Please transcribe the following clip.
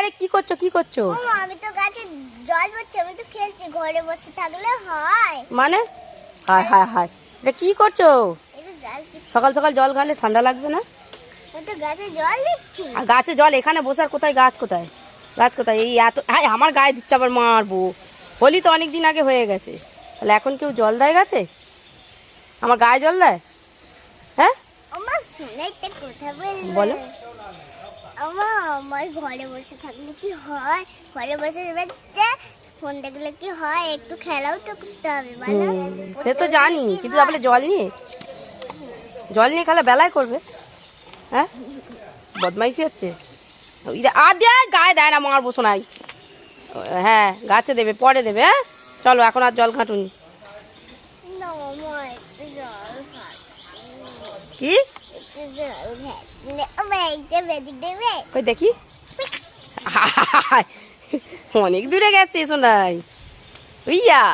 আরে কি করছো কি করছো? আমি তো গাছে জল পড়ছে, আমি তো খেলছি, ঘরে বসে থাকলে হয় মানে হায় হায় হায়, এটা কি করছো? এটা জল সকাল সকাল জল খালে ঠান্ডা লাগবে না? আমি তো গাছে জল দিচ্ছি। আর গাছে জল এখানে বসার কোথায়, গাছ কোথায়? গাছ কোথায়? এই এত হায়, আমার গায়ে দিচ্ছে আবার, মারবো। হোলি তো অনেক দিন আগে হয়ে গেছে, তাহলে এখন কেউ জল দেয় গাছে? আমার গায়ে জল দেয়? হ্যাঁ আমার শুনে একটা কথা বলবে? বলো। আমার ঘরে বসে থাকলে কি হয়? ঘরে বসে বসে ফোন দেখলে কি হয়? একটু খেলাও তো করতে হবে, বলো? সে তো জানি, কিন্তু তাহলে জল নিয়ে খেলা বেলায় করবে? হ্যাঁ, বদমাইশি হচ্ছে। আর দেয় গায়ে দেয় না, মারবো শোনাই। হ্যাঁ, গাছে দেবে, পরে দেবে। হ্যাঁ চলো, এখন আর জল ঘাঁটুনি। না মামা, একটু জল খাই। কি? একটু জল খাই। একটা ম্যাজিক দেবে? কই দেখি। অনেক দূরে গেছে শোনাই। ইয়া